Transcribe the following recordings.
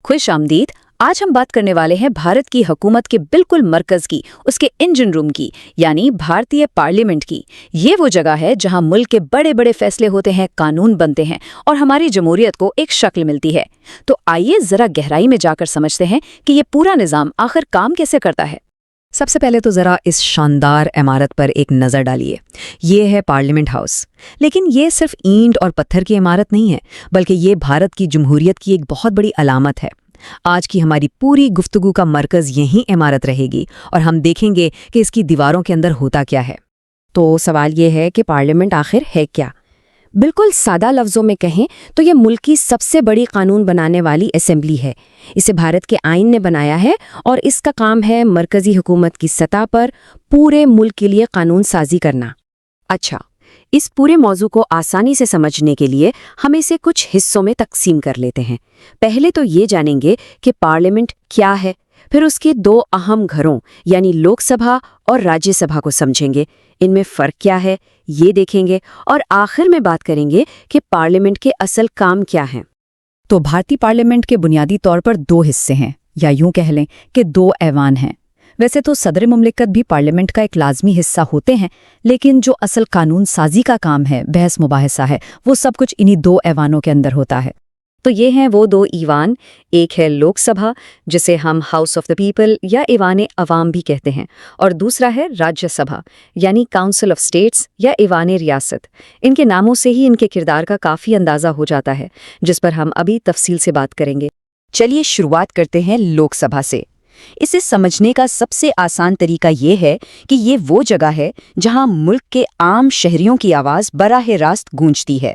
खुश आमदीद। आज हम बात करने वाले हैं भारत की हुकूमत के बिल्कुल मरकज की, उसके इंजन रूम की, यानी भारतीय पार्लियामेंट की। ये वो जगह है जहां मुल्क के बड़े बड़े फैसले होते हैं, कानून बनते हैं और हमारी जमहूरियत को एक शक्ल मिलती है। तो आइए जरा गहराई में जाकर समझते हैं कि ये पूरा निज़ाम आखिर काम कैसे करता है। सबसे पहले तो ज़रा इस शानदार इमारत पर एक नज़र डालिए। ये है पार्लियामेंट हाउस। लेकिन ये सिर्फ ईंट और पत्थर की इमारत नहीं है, बल्कि ये भारत की जमहूरियत की एक बहुत बड़ी अलामत है। आज की हमारी पूरी गुफ्तगू का मरकज़ यही इमारत रहेगी और हम देखेंगे कि इसकी दीवारों के अंदर होता क्या है। तो सवाल ये है कि पार्लियामेंट आखिर है क्या? बिल्कुल सादा लफ्ज़ों में कहें तो ये मुल्क की सबसे बड़ी कानून बनाने वाली असेंबली है। इसे भारत के आईन ने बनाया है और इसका काम है मरकज़ी हुकूमत की सतह पर पूरे मुल्क के लिए कानून साजी करना। अच्छा, इस पूरे मौजू को आसानी से समझने के लिए हम इसे कुछ हिस्सों में तकसीम कर लेते हैं। पहले तो ये जानेंगे कि पार्लियामेंट क्या है, फिर उसके दो अहम घरों यानी लोकसभा और राज्यसभा को समझेंगे, इनमें फ़र्क क्या है ये देखेंगे और आखिर में बात करेंगे कि पार्लियामेंट के असल काम क्या हैं। तो भारतीय पार्लियामेंट के बुनियादी तौर पर दो हिस्से हैं, या यूं कह लें कि दो ऐवान हैं। वैसे तो सदर मुमलिकत भी पार्लियामेंट का एक लाजमी हिस्सा होते हैं, लेकिन जो असल कानून साजी का काम है, बहस मुबाहिसा है, वो सब कुछ इन्हीं दो ऐवानों के अंदर होता है। तो ये हैं वो दो ईवान। एक है लोकसभा, जिसे हम हाउस ऑफ द पीपल या ईवान अवाम भी कहते हैं, और दूसरा है राज्यसभा यानी काउंसिल ऑफ स्टेट्स या ईवान रियासत। इनके नामों से ही इनके किरदार का काफ़ी अंदाज़ा हो जाता है, जिस पर हम अभी तफसील से बात करेंगे। चलिए शुरुआत करते हैं लोकसभा से। इसे समझने का सबसे आसान तरीका ये है कि ये वो जगह है जहां मुल्क के आम शहरियों की आवाज़ बराह रास्त गूंजती है।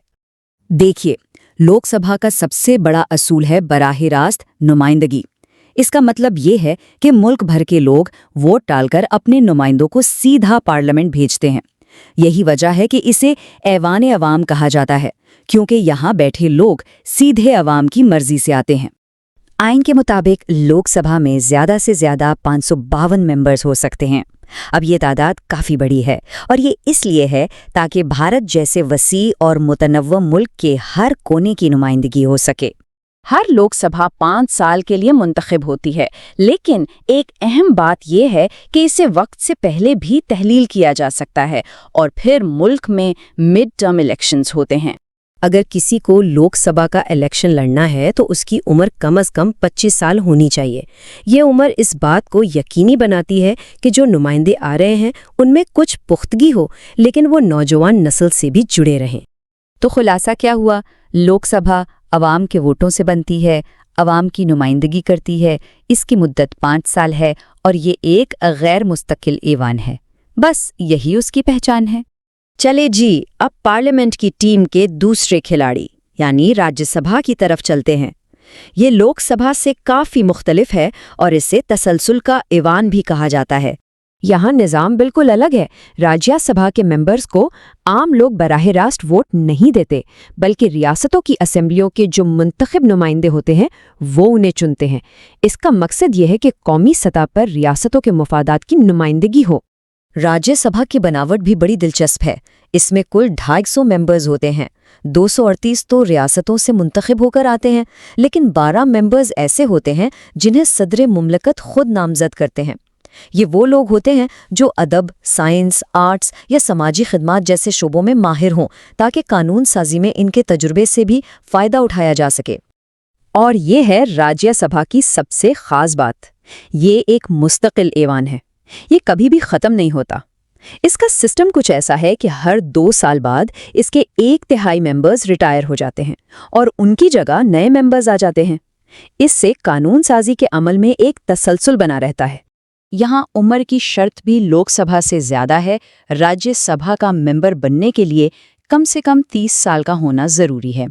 देखिए, लोकसभा का सबसे बड़ा असूल है बराह रास्त नुमाइंदगी। इसका मतलब ये है कि मुल्क भर के लोग वोट डालकर अपने नुमाइंदों को सीधा पार्लियामेंट भेजते हैं। यही वजह है कि इसे ऐवान अवाम कहा जाता है, क्योंकि यहाँ बैठे लोग सीधे अवाम की मर्जी से आते हैं। आइन के मुताबिक लोकसभा में ज़्यादा से ज़्यादा 552 मेंबर्स हो सकते हैं। अब ये तादाद काफ़ी बड़ी है, और ये इसलिए है ताकि भारत जैसे वसी और मुतनव्व मुल्क के हर कोने की नुमाइंदगी हो सके। हर लोकसभा 5 साल के लिए मुंतखब होती है, लेकिन एक अहम बात यह है कि इसे वक्त से पहले भी तहलील किया जा सकता है, और फिर मुल्क में मिड टर्म इलेक्शंस होते हैं। अगर किसी को लोकसभा का इलेक्शन लड़ना है तो उसकी उम्र कम से कम 25 साल होनी चाहिए। ये उम्र इस बात को यकीनी बनाती है कि जो नुमाइंदे आ रहे हैं उनमें कुछ पुख्तगी हो, लेकिन वो नौजवान नस्ल से भी जुड़े रहें। तो खुलासा क्या हुआ? लोकसभा अवाम के वोटों से बनती है, अवाम की नुमाइंदगी करती है, इसकी मुद्दत 5 साल है और ये एक गैर मुस्तकिल ऐवान है। बस यही उसकी पहचान है। चले जी, अब पार्लियामेंट की टीम के दूसरे खिलाड़ी यानी राज्यसभा की तरफ चलते हैं। ये लोकसभा से काफ़ी मुख्तलिफ है और इसे तसलसल का ऐवान भी कहा जाता है। यहाँ निज़ाम बिल्कुल अलग है। राज्यसभा के मेंबर्स को आम लोग बराह रास्त वोट नहीं देते, बल्कि रियासतों की असेंबलियों के जो मुंतखब नुमाइंदे होते हैं वो उन्हें चुनते हैं। इसका मकसद ये है कि कौमी सतह पर रियासतों के मफादात की नुमाइंदगी हो। राज्यसभा की बनावट भी बड़ी दिलचस्प है। इसमें कुल 250 मेंबर्स होते हैं। 238 तो रियासतों से मुंतखब होकर आते हैं, लेकिन 12 मेंबर्स ऐसे होते हैं जिन्हें सदर मुमलकत खुद नामजद करते हैं। ये वो लोग होते हैं जो अदब, साइंस, आर्ट्स या समाजी खिदमात जैसे शोबों में माहिर हों, ताकि कानून साजी में इनके तजुर्बे से भी फ़ायदा उठाया जा सके। और ये है राज्यसभा की सबसे ख़ास बात, ये एक मुस्तकिल ऐवान है। ये कभी भी ख़त्म नहीं होता। इसका सिस्टम कुछ ऐसा है कि हर 2 साल बाद इसके 1/3 मेंबर्स रिटायर हो जाते हैं और उनकी जगह नए मेंबर्स आ जाते हैं। इससे कानून साजी के अमल में एक तसलसल बना रहता है। यहाँ उम्र की शर्त भी लोकसभा से ज़्यादा है। राज्यसभा का मेंबर बनने के लिए कम से कम 30 साल का होना ज़रूरी है।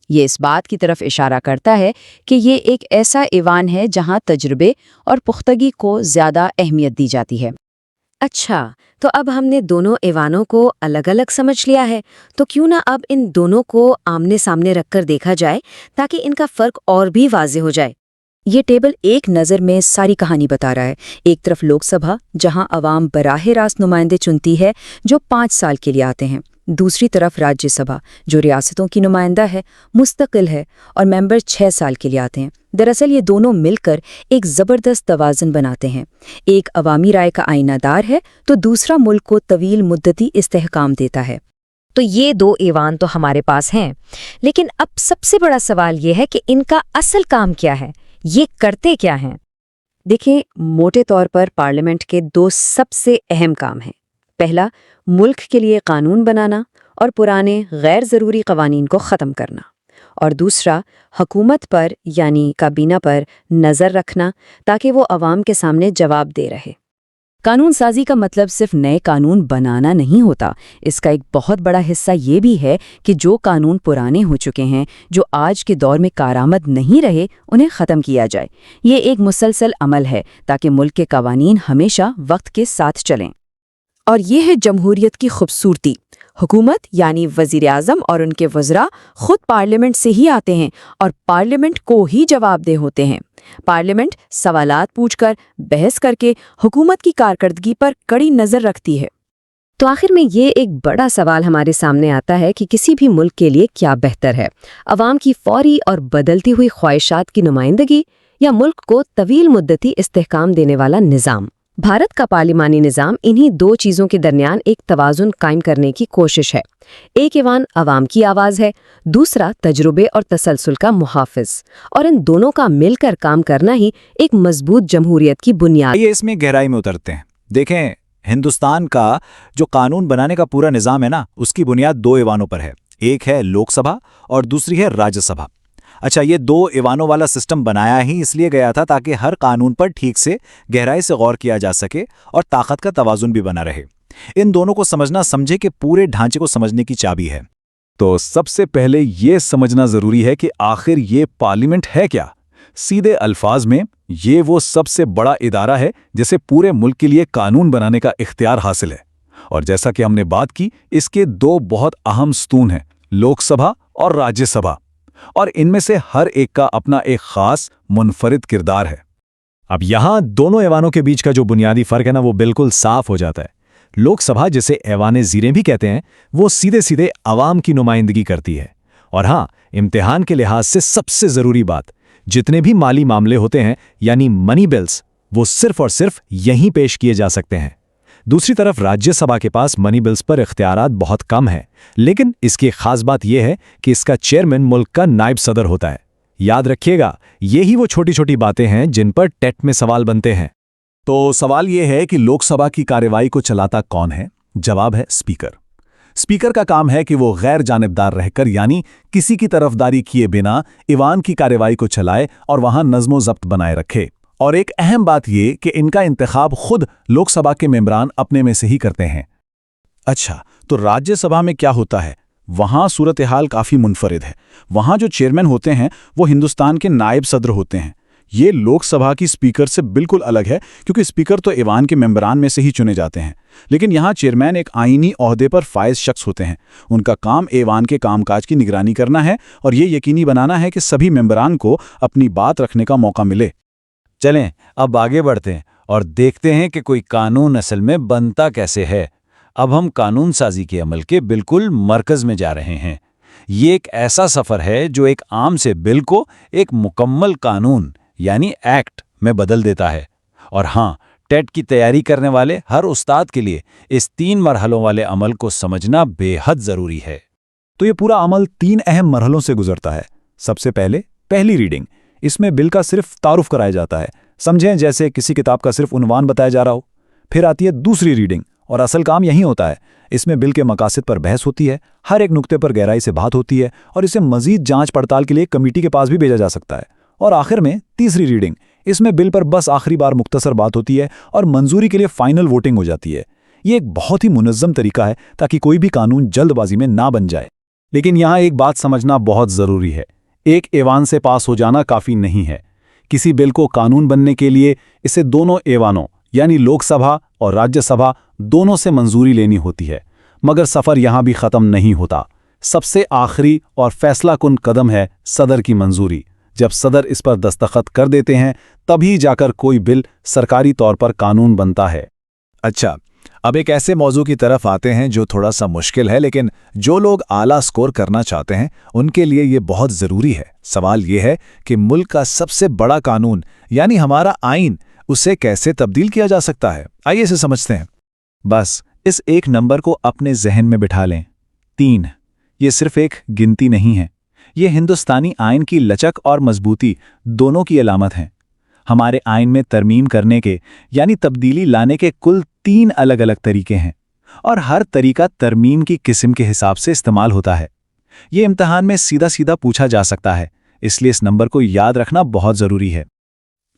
ये इस बात की तरफ इशारा करता है कि ये एक ऐसा ऐवान है जहाँ तजुर्बे और पुख्तगी को ज़्यादा अहमियत दी जाती है। अच्छा, तो अब हमने दोनों ऐवानों को अलग अलग समझ लिया है, तो क्यों ना अब इन दोनों को आमने सामने रखकर देखा जाए ताकि इनका फ़र्क और भी वाज़ेह हो जाए। ये टेबल एक नज़र में सारी कहानी बता रहा है। एक तरफ लोकसभा, जहाँ अवाम बराह रास्त नुमाइंदे चुनती है जो 5 साल के लिए आते हैं। दूसरी तरफ राज्यसभा, जो रियासतों की नुमाइंदा है, मुस्तकिल है और मेंबर 6 साल के लिए आते हैं। दरअसल ये दोनों मिलकर एक ज़बरदस्त तवाज़ुन बनाते हैं। एक अवामी राय का आईनादार है तो दूसरा मुल्क को तवील मुद्दती इस्तेहकाम देता है। तो ये दो ऐवान तो हमारे पास हैं, लेकिन अब सबसे बड़ा सवाल ये है कि इनका असल काम क्या है, ये करते क्या हैं? देखिए, मोटे तौर पर पार्लियामेंट के दो सबसे अहम काम हैं। पहला, मुल्क के लिए कानून बनाना और पुराने गैर ज़रूरी कवानीन को ख़त्म करना, और दूसरा, हुकूमत पर यानी काबीना पर नज़र रखना ताकि वो अवाम के सामने जवाब दे रहे। कानून साजी का मतलब सिर्फ नए कानून बनाना नहीं होता। इसका एक बहुत बड़ा हिस्सा ये भी है कि जो कानून पुराने हो चुके हैं, जो आज के दौर में कारआमद नहीं रहे, उन्हें ख़त्म किया जाए। ये एक मुसलसल अमल है ताकि मुल्क के कवानीन हमेशा वक्त के साथ चलें। और ये है जमहूरियत की खूबसूरती। हुकूमत यानी वज़ीर-ए-आज़म और उनके वज़रा खुद पार्लियामेंट से ही आते हैं और पार्लियामेंट को ही जवाबदेह होते हैं। पार्लियामेंट सवालात पूछकर, बहस करके हुकूमत की कारकर्दगी पर कड़ी नज़र रखती है। तो आखिर में ये एक बड़ा सवाल हमारे सामने आता है कि किसी भी मुल्क के लिए क्या बेहतर है, अवाम की फौरी और बदलती हुई ख्वाहिशात की नुमाइंदगी या मुल्क को तवील मुद्दती इस्तेहकाम देने वाला निज़ाम। भारत का पार्लिमानी निज़ाम इन्हीं दो चीज़ों के दरमियान एक तवाज़ुन कायम करने की कोशिश है। एक ऐवान अवाम की आवाज़ है, दूसरा तजुर्बे और तसलसल का मुहाफ़िज़, और इन दोनों का मिलकर काम करना ही एक मजबूत जमहूरियत की बुनियाद। ये इसमें गहराई में उतरते हैं। देखें, हिंदुस्तान का जो कानून बनाने का पूरा निज़ाम है ना, उसकी बुनियाद दो ऐवानों पर है। एक है लोकसभा और दूसरी है राज्यसभा। अच्छा, ये दो ऐवानों वाला सिस्टम बनाया ही इसलिए गया था ताकि हर कानून पर ठीक से गहराई से गौर किया जा सके और ताकत का तवाज़ुन भी बना रहे। इन दोनों को समझना समझे कि पूरे ढांचे को समझने की चाबी है। तो सबसे पहले ये समझना ज़रूरी है कि आखिर ये पार्लियामेंट है क्या। सीधे अल्फाज में ये वो सबसे बड़ा इदारा है जिसे पूरे मुल्क के लिए कानून बनाने का इख्तियार हासिल है। और जैसा कि हमने बात की, इसके दो बहुत अहम स्तून हैं, लोकसभा और राज्यसभा, और इनमें से हर एक का अपना एक खास मुनफरिद किरदार है। अब यहाँ दोनों ऐवानों के बीच का जो बुनियादी फ़र्क है ना, वो बिल्कुल साफ हो जाता है। लोकसभा, जिसे ऐवान ज़ीरें भी कहते हैं, वो सीधे सीधे अवाम की नुमाइंदगी करती है। और हाँ, इम्तिहान के लिहाज से सबसे ज़रूरी बात, जितने भी माली मामले होते हैं यानी मनी बिल्स, वो सिर्फ और सिर्फ यहीं पेश किए जा सकते हैं। दूसरी तरफ राज्यसभा के पास मनी बिल्स पर इख्तियारात बहुत कम है, लेकिन इसकी खास बात यह है कि इसका चेयरमैन मुल्क का नायब सदर होता है। याद रखिएगा, ये ही वो छोटी छोटी बातें हैं जिन पर टेट में सवाल बनते हैं। तो सवाल ये है कि लोकसभा की कार्यवाही को चलाता कौन है? जवाब है स्पीकर। स्पीकर का काम है कि वो गैर जानिबदार रहकर, यानी किसी की तरफदारी किए बिना, ईवान की कार्यवाही को चलाए और वहां नज़्मो ज़ब्त बनाए रखे। और एक अहम बात ये कि इनका इंतखाब खुद लोकसभा के मेंबरान अपने में से ही करते हैं। अच्छा, तो राज्यसभा में क्या होता है? वहां सूरत हाल काफ़ी मुनफरिद है। वहां जो चेयरमैन होते हैं वो हिंदुस्तान के नायब सदर होते हैं। ये लोकसभा की स्पीकर से बिल्कुल अलग है, क्योंकि स्पीकर तो ईवान के मेंबरान में से ही चुने जाते हैं। लेकिन यहाँ चेयरमैन एक आईनी ओहदे पर फाइज शख्स होते हैं। उनका काम ईवान के कामकाज की निगरानी करना है और ये यकीनी बनाना है कि सभी मेंबरान को अपनी बात रखने का मौका मिले। चलें, अब आगे बढ़ते हैं और देखते हैं कि कोई कानून असल में बनता कैसे है। अब हम कानून साजी के अमल के बिल्कुल मरकज़ में जा रहे हैं। ये एक ऐसा सफ़र है जो एक आम से बिल को एक मुकम्मल कानून यानी एक्ट में बदल देता है। और हाँ, टेट की तैयारी करने वाले हर उस्ताद के लिए इस 3 मरहलों वाले अमल को समझना बेहद ज़रूरी है। तो ये पूरा अमल 3 अहम मरहलों से गुजरता है। सबसे पहले पहली रीडिंग। इसमें बिल का सिर्फ तारुफ कराया जाता है, समझें जैसे किसी किताब का सिर्फ उन्वान बताया जा रहा हो। फिर आती है दूसरी रीडिंग, और असल काम यही होता है। इसमें बिल के मकासद पर बहस होती है, हर एक नुक्ते पर गहराई से बात होती है और इसे मजीद जांच पड़ताल के लिए कमेटी के पास भी भेजा जा सकता है। और आखिर में तीसरी रीडिंग, इसमें बिल पर बस आखिरी बार मुख्तसर बात होती है और मंजूरी के लिए फाइनल वोटिंग हो जाती है। ये एक बहुत ही मुनज़्ज़म तरीका है ताकि कोई भी कानून जल्दबाजी में ना बन जाए। लेकिन यहाँ एक बात समझना बहुत ज़रूरी है, एक ऐवान से पास हो जाना काफ़ी नहीं है। किसी बिल को कानून बनने के लिए इसे दोनों ऐवानों यानी लोकसभा और राज्यसभा दोनों से मंजूरी लेनी होती है। मगर सफ़र यहाँ भी ख़त्म नहीं होता। सबसे आखिरी और फैसला कुन कदम है सदर की मंजूरी। जब सदर इस पर दस्तखत कर देते हैं, तभी जाकर कोई बिल सरकारी तौर पर कानून बनता है। अच्छा, अब एक ऐसे मौजू की तरफ आते हैं जो थोड़ा सा मुश्किल है, लेकिन जो लोग आला स्कोर करना चाहते हैं उनके लिए ये बहुत ज़रूरी है। सवाल ये है कि मुल्क का सबसे बड़ा कानून यानी हमारा आइन, उसे कैसे तब्दील किया जा सकता है। आइए इसे समझते हैं। बस इस एक नंबर को अपने जहन में बिठा लें, 3। ये सिर्फ एक गिनती नहीं है, ये हिंदुस्तानी आइन की लचक और मजबूती दोनों की अलामत है। हमारे आइन में तरमीम करने के यानी तब्दीली लाने के कुल 3 अलग अलग तरीके हैं और हर तरीका तरमीम की किस्म के हिसाब से इस्तेमाल होता है। ये इम्तिहान में सीधा सीधा पूछा जा सकता है, इसलिए इस नंबर को याद रखना बहुत ज़रूरी है।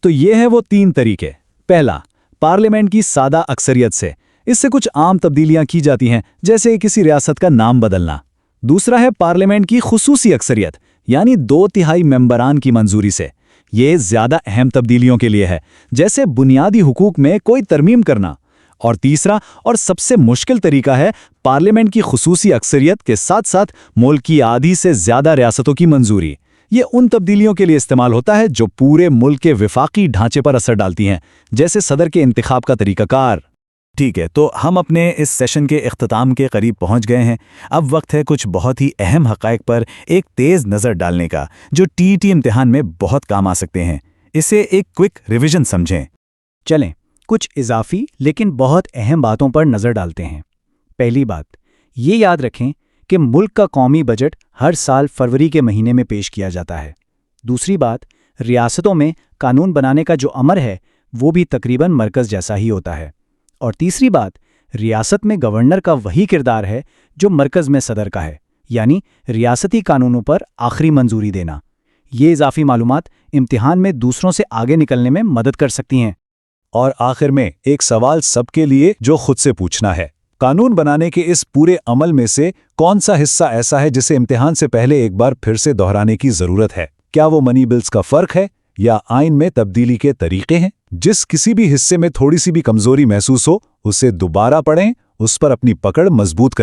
तो ये है वो 3 तरीके। पहला, पार्लियामेंट की सादा अक्सरियत से। इससे कुछ आम तब्दीलियां की जाती हैं, जैसे किसी रियासत का नाम बदलना। दूसरा है पार्लियामेंट की खुसूसी अक्सरियत, यानी 2/3 मेंबरान की मंजूरी से। ये ज़्यादा अहम तब्दीलियों के लिए है, जैसे बुनियादी हुकूक में कोई तरमीम करना। और तीसरा और सबसे मुश्किल तरीका है पार्लियामेंट की खुसूसी अक्सरियत के साथ साथ मुल्क की आधी से ज़्यादा रियासतों की मंजूरी। ये उन तब्दीलियों के लिए इस्तेमाल होता है जो पूरे मुल्क के विफाकी ढांचे पर असर डालती हैं, जैसे सदर के इंतखाब का तरीकाकार। ठीक है, तो हम अपने इस सेशन के इख्तिताम के करीब पहुंच गए हैं। अब वक्त है कुछ बहुत ही अहम हक़ाइक़ पर एक तेज़ नज़र डालने का, जो टीईटी इम्तिहान में बहुत काम आ सकते हैं। इसे एक क्विक रिवीजन समझें। चलें, कुछ इजाफी लेकिन बहुत अहम बातों पर नज़र डालते हैं। पहली बात, ये याद रखें कि मुल्क का कौमी बजट हर साल फरवरी के महीने में पेश किया जाता है। दूसरी बात, रियासतों में कानून बनाने का जो अमर है वो भी तकरीबन मरकज़ जैसा ही होता है। और तीसरी बात, रियासत में गवर्नर का वही किरदार है जो मरकज़ में सदर का है, यानी रियासती कानूनों पर आखिरी मंजूरी देना। ये इजाफी मालूमात इम्तिहान में दूसरों से आगे निकलने में मदद कर सकती हैं। और आखिर में एक सवाल सबके लिए जो खुद से पूछना है, कानून बनाने के इस पूरे अमल में से कौन सा हिस्सा ऐसा है जिसे इम्तिहान से पहले एक बार फिर से दोहराने की ज़रूरत है? क्या वो मनी बिल्स का फ़र्क है या आइन में तब्दीली के तरीके हैं? जिस किसी भी हिस्से में थोड़ी सी भी कमज़ोरी महसूस हो, उसे दोबारा पढ़ें, उस पर अपनी पकड़ मजबूत करें।